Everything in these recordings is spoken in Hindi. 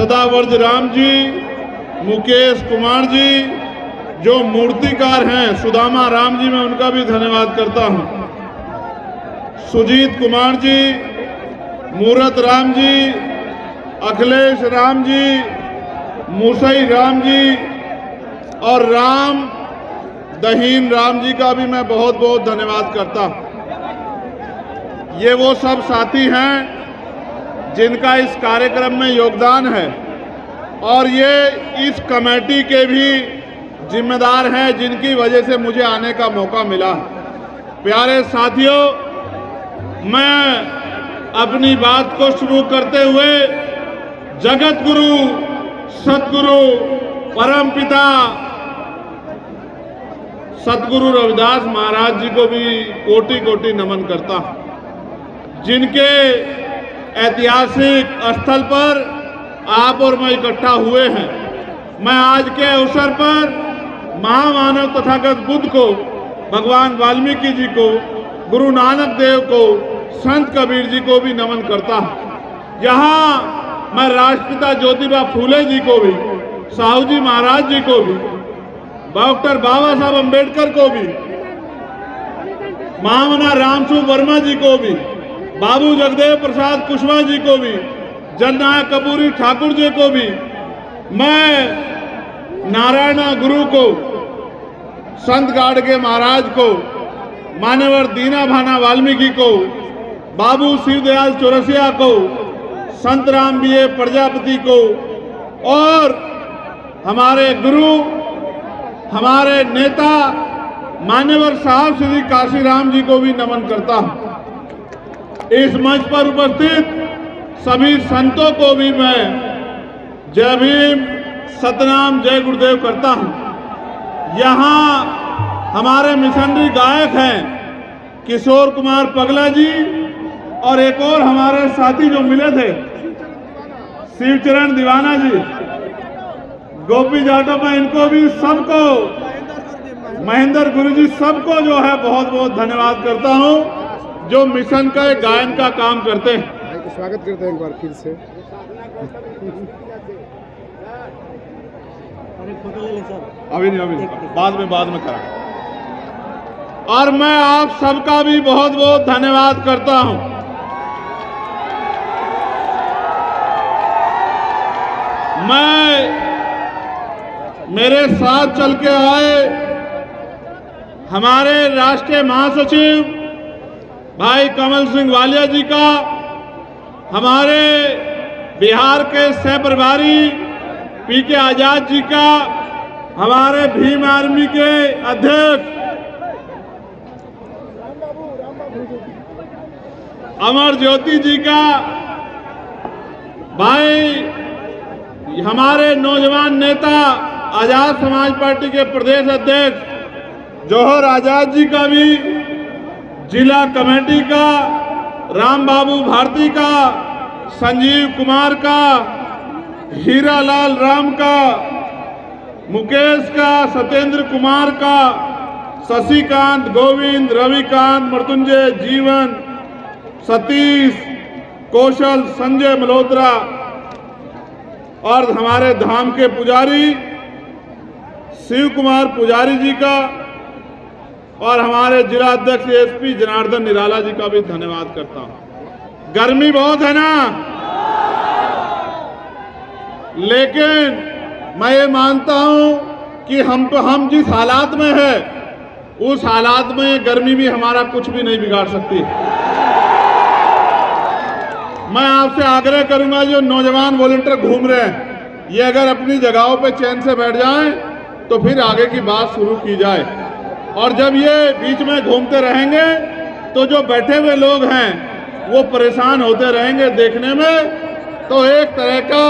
सदावर्ज राम जी, मुकेश कुमार जी, जो मूर्तिकार हैं सुदामा राम जी, मैं उनका भी धन्यवाद करता हूं। सुजीत कुमार जी, मूरत राम जी, अखिलेश राम जी, मूसई राम जी और राम दहीन राम जी का भी मैं बहुत बहुत धन्यवाद करता हूं। ये वो सब साथी हैं जिनका इस कार्यक्रम में योगदान है और ये इस कमेटी के भी जिम्मेदार हैं जिनकी वजह से मुझे आने का मौका मिला। प्यारे साथियों, मैं अपनी बात को शुरू करते हुए जगत गुरु, सतगुरु, परम पिता सतगुरु रविदास महाराज जी को भी कोटि कोटि नमन करता हूं, जिनके ऐतिहासिक स्थल पर आप और मैं इकट्ठा हुए हैं। मैं आज के अवसर पर महामानव तथागत बुद्ध को, भगवान वाल्मीकि जी को, गुरु नानक देव को, संत कबीर जी को भी नमन करता हूं। यहाँ मैं राष्ट्रपिता ज्योतिबा फूले जी को भी, साहू जी महाराज जी को भी, डॉक्टर बाबा साहब अम्बेडकर को भी, महामना रामस्वरूप वर्मा जी को भी, बाबू जगदेव प्रसाद कुशवाहा जी को भी, जननायक कपूरी ठाकुर जी को भी, मैं नारायणा गुरु को, संत गाडगे महाराज को, मान्यवर दीना भाना वाल्मीकि को, बाबू शिवदयाल चौरसिया को, संत राम बीए प्रजापति को और हमारे गुरु, हमारे नेता मान्यवर साहब श्री काशीराम जी को भी नमन करता हूं। इस मंच पर उपस्थित सभी संतों को भी मैं जय भीम, सतनाम, जय गुरुदेव करता हूं। यहाँ हमारे मिशनरी गायक हैं किशोर कुमार पगला जी और एक और हमारे साथी जो मिले थे शिवचरण दीवाना जी, गोपी जाटव, मैं इनको भी सबको, महेंद्र गुरु जी, सबको जो है बहुत बहुत धन्यवाद करता हूं जो मिशन का गायन का काम करते हैं। स्वागत करते हैं एक बार फिर से। अभी नहीं, बाद में करा। और मैं आप सबका भी बहुत बहुत धन्यवाद करता हूं। मैं मेरे साथ चल के आए हमारे राष्ट्रीय महासचिव भाई कमल सिंह वालिया जी का, हमारे बिहार के सह प्रभारी पीके आजाद जी का, हमारे भीम आर्मी के अध्यक्ष अमर ज्योति जी का, भाई हमारे नौजवान नेता आजाद समाज पार्टी के प्रदेश अध्यक्ष जौहर आजाद जी का भी, जिला कमेटी का, राम बाबू भारती का, संजीव कुमार का, हीरालाल राम का, मुकेश का, सत्येंद्र कुमार का, शशिकांत, गोविंद, रविकांत, मृत्युंजय, जीवन, सतीश, कौशल, संजय मल्होत्रा और हमारे धाम के पुजारी शिव कुमार पुजारी जी का और हमारे जिला अध्यक्ष एसपी जनार्दन निराला जी का भी धन्यवाद करता हूं। गर्मी बहुत है ना, लेकिन मैं ये मानता हूं कि हम जिस हालात में है उस हालात में गर्मी भी हमारा कुछ भी नहीं बिगाड़ सकती। मैं आपसे आग्रह करूंगा, जो नौजवान वॉलंटियर घूम रहे हैं, ये अगर अपनी जगहों पे चैन से बैठ जाएं तो फिर आगे की बात शुरू की जाए। और जब ये बीच में घूमते रहेंगे तो जो बैठे हुए लोग हैं वो परेशान होते रहेंगे देखने में, तो एक तरह का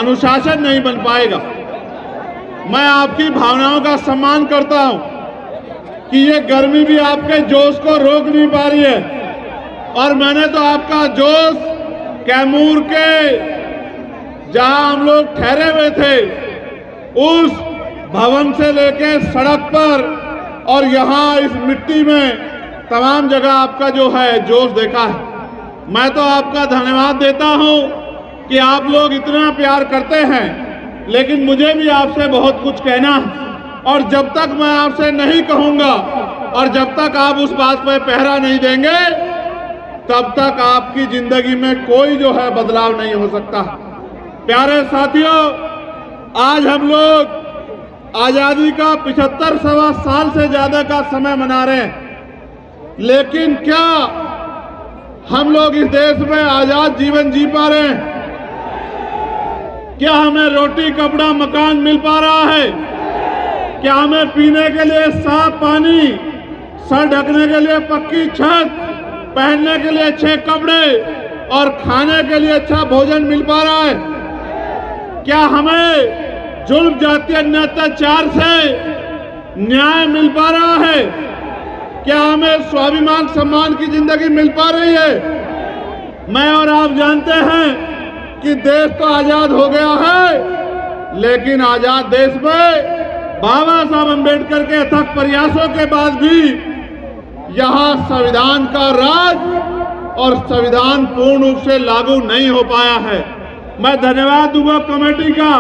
अनुशासन नहीं बन पाएगा। मैं आपकी भावनाओं का सम्मान करता हूं कि ये गर्मी भी आपके जोश को रोक नहीं पा रही है, और मैंने तो आपका जोश कैमूर के जहां हम लोग ठहरे हुए थे उस भवन से लेके सड़क पर और यहाँ इस मिट्टी में तमाम जगह आपका जो है जोश देखा है। मैं तो आपका धन्यवाद देता हूं कि आप लोग इतना प्यार करते हैं, लेकिन मुझे भी आपसे बहुत कुछ कहना है। और जब तक मैं आपसे नहीं कहूंगा और जब तक आप उस बात पर पहरा नहीं देंगे, तब तक आपकी जिंदगी में कोई जो है बदलाव नहीं हो सकता। प्यारे साथियों, आज हम लोग आजादी का 75वां साल से ज्यादा का समय मना रहे हैं, लेकिन क्या हम लोग इस देश में आजाद जीवन जी पा रहे हैं? क्या हमें रोटी, कपड़ा, मकान मिल पा रहा है? क्या हमें पीने के लिए साफ पानी, सर ढकने के लिए पक्की छत, पहनने के लिए अच्छे कपड़े और खाने के लिए अच्छा भोजन मिल पा रहा है? क्या हमें जुल्म, जातीय अत्याचार से न्याय मिल पा रहा है? क्या हमें स्वाभिमान, सम्मान की जिंदगी मिल पा रही है? मैं और आप जानते हैं कि देश तो आजाद हो गया है, लेकिन आजाद देश में बाबा साहब अम्बेडकर के अथक प्रयासों के बाद भी यहां संविधान का राज और संविधान पूर्ण रूप से लागू नहीं हो पाया है। मैं धन्यवाद दूंगा कमेटी का,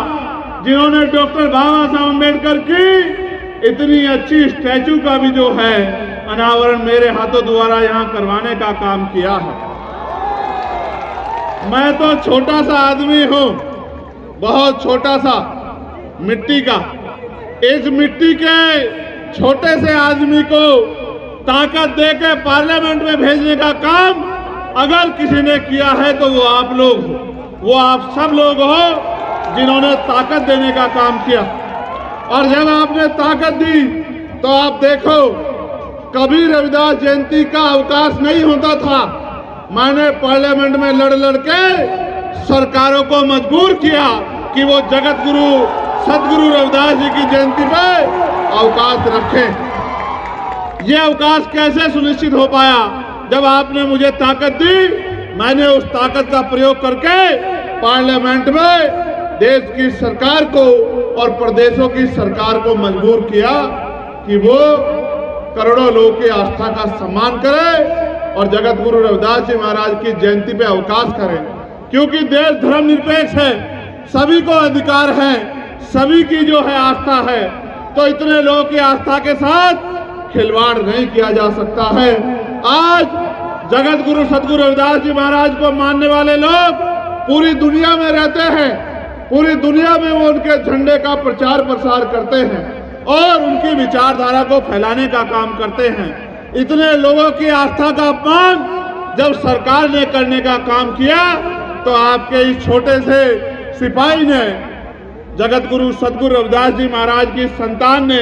जिन्होंने डॉक्टर बाबा साहब अम्बेडकर की इतनी अच्छी स्टैचू का भी जो है अनावरण मेरे हाथों द्वारा यहां करवाने का काम किया है। मैं तो छोटा सा आदमी हूं, बहुत छोटा सा, मिट्टी का। इस मिट्टी के छोटे से आदमी को ताकत देकर पार्लियामेंट में भेजने का काम अगर किसी ने किया है तो वो आप लोग हो, वो आप सब लोग हो जिन्होंने ताकत देने का काम किया। और जब आपने ताकत दी तो आप देखो, कभी रविदास जयंती का अवकाश नहीं होता था। मैंने पार्लियामेंट में लड़ लड़ के सरकारों को मजबूर किया कि वो जगत गुरु सदगुरु रविदास जी की जयंती पे अवकाश रखें। ये अवकाश कैसे सुनिश्चित हो पाया? जब आपने मुझे ताकत दी, मैंने उस ताकत का प्रयोग करके पार्लियामेंट में देश की सरकार को और प्रदेशों की सरकार को मजबूर किया कि वो करोड़ों लोगों की आस्था का सम्मान करे और जगत गुरु रविदास जी महाराज की जयंती पे अवकाश करें। क्योंकि देश धर्मनिरपेक्ष है, सभी को अधिकार है, सभी की जो है आस्था है, तो इतने लोगों की आस्था के साथ खिलवाड़ नहीं किया जा सकता है। आज जगत गुरु सदगुरु रविदास जी महाराज को मानने वाले लोग पूरी दुनिया में रहते हैं, पूरी दुनिया में वो उनके झंडे का प्रचार प्रसार करते हैं और उनकी विचारधारा को फैलाने का काम करते हैं। इतने लोगों की आस्था का अपमान जब सरकार ने करने का काम किया, तो आपके इस छोटे से सिपाही ने, जगत गुरु सदगुरु रविदास जी महाराज की संतान ने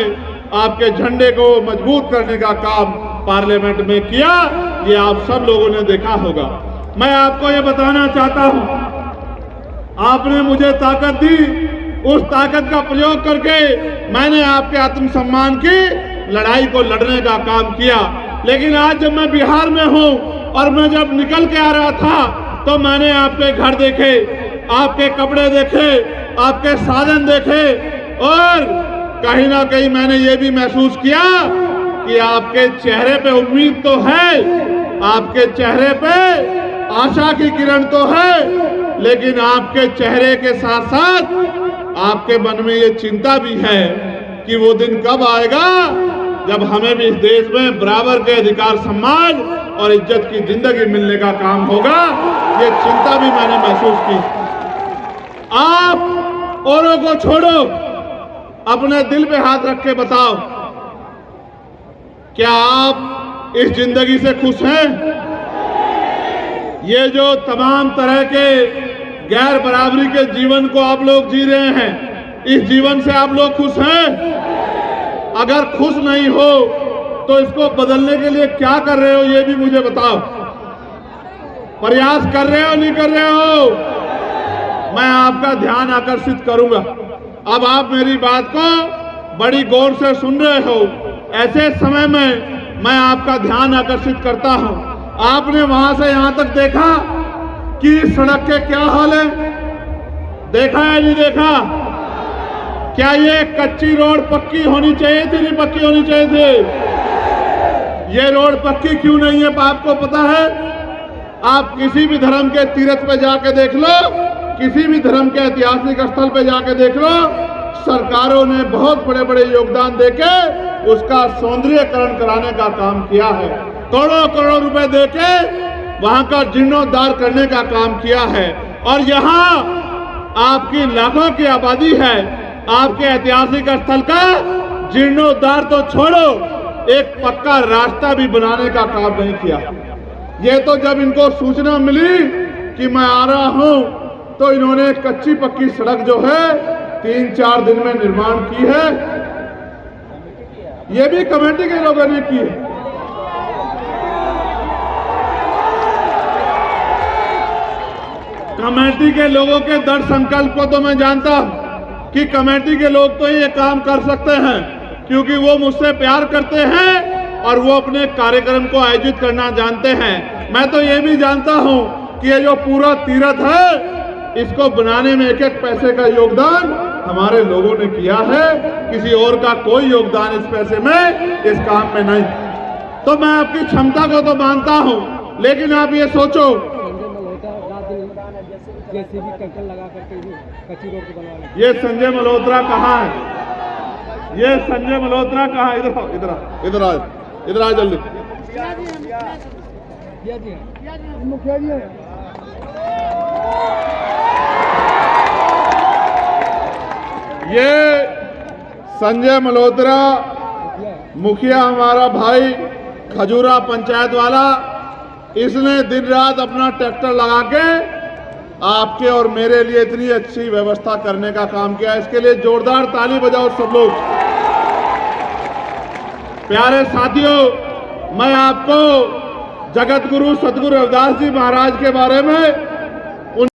आपके झंडे को मजबूत करने का काम पार्लियामेंट में किया। ये आप सब लोगों ने देखा होगा। मैं आपको ये बताना चाहता हूं, आपने मुझे ताकत दी, उस ताकत का प्रयोग करके मैंने आपके आत्मसम्मान की लड़ाई को लड़ने का काम किया। लेकिन आज जब मैं बिहार में हूं और मैं जब निकल के आ रहा था, तो मैंने आपके घर देखे, आपके कपड़े देखे, आपके साधन देखे और कहीं ना कहीं मैंने ये भी महसूस किया कि आपके चेहरे पे उम्मीद तो है, आपके चेहरे पे आशा की किरण तो है, लेकिन आपके चेहरे के साथ साथ आपके मन में ये चिंता भी है कि वो दिन कब आएगा जब हमें भी इस देश में बराबर के अधिकार, सम्मान और इज्जत की जिंदगी मिलने का काम होगा। ये चिंता भी मैंने महसूस की। आप औरों को छोड़ो, अपने दिल पे हाथ रख के बताओ, क्या आप इस जिंदगी से खुश हैं? ये जो तमाम तरह के गैर बराबरी के जीवन को आप लोग जी रहे हैं, इस जीवन से आप लोग खुश हैं? अगर खुश नहीं हो तो इसको बदलने के लिए क्या कर रहे हो, ये भी मुझे बताओ। प्रयास कर रहे हो, नहीं कर रहे हो? मैं आपका ध्यान आकर्षित करूंगा। अब आप मेरी बात को बड़ी गौर से सुन रहे हो। ऐसे समय में मैं आपका ध्यान आकर्षित करता हूं। आपने वहां से यहां तक देखा कि सड़क के क्या हाल है? देखा है, नहीं देखा? क्या ये कच्ची रोड पक्की होनी चाहिए थी, नहीं पक्की होनी चाहिए थी? ये रोड पक्की क्यों नहीं है आपको पता है? आप किसी भी धर्म के तीर्थ पे जाके देख लो किसी भी धर्म के ऐतिहासिक स्थल पे जाके देख लो, सरकारों ने बहुत बड़े बड़े योगदान देके उसका सौंदर्यीकरण कराने का काम किया है। करोड़ों करोड़ों रुपए देके वहां का जीर्णोद्धार करने का काम किया है। और यहाँ आपकी लाखों की आबादी है, आपके ऐतिहासिक स्थल का जीर्णोद्धार तो छोड़ो, एक पक्का रास्ता भी बनाने का काम नहीं किया। ये तो जब इनको सूचना मिली कि मैं आ रहा हूं, तो इन्होंने कच्ची पक्की सड़क जो है 3-4 दिन में निर्माण की है। ये भी कमेटी के लोगों ने की है। कमेटी के लोगों के दृढ़ संकल्प को तो मैं जानता हूं कि कमेटी के लोग तो ये काम कर सकते हैं, क्योंकि वो मुझसे प्यार करते हैं और वो अपने कार्यक्रम को आयोजित करना जानते हैं। मैं तो ये भी जानता हूं कि ये जो पूरा तीर्थ है, इसको बनाने में एक एक पैसे का योगदान हमारे लोगों ने किया है। किसी और का कोई योगदान इस पैसे में, इस काम में नहीं। तो मैं आपकी क्षमता को तो मानता हूं, लेकिन आप ये सोचो, ये संजय मल्होत्रा कहाँ है? ये संजय मल्होत्रा कहाँ है? इधर इधर इधर आ, इधर आ जल्दी। ये संजय मल्होत्रा मुखिया, हमारा भाई खजूरा पंचायत वाला, इसने दिन रात अपना ट्रैक्टर लगा के आपके और मेरे लिए इतनी अच्छी व्यवस्था करने का काम किया। इसके लिए जोरदार ताली बजाओ सब लोग। प्यारे साथियों, मैं आपको जगत गुरु सतगुरु रविदास जी महाराज के बारे में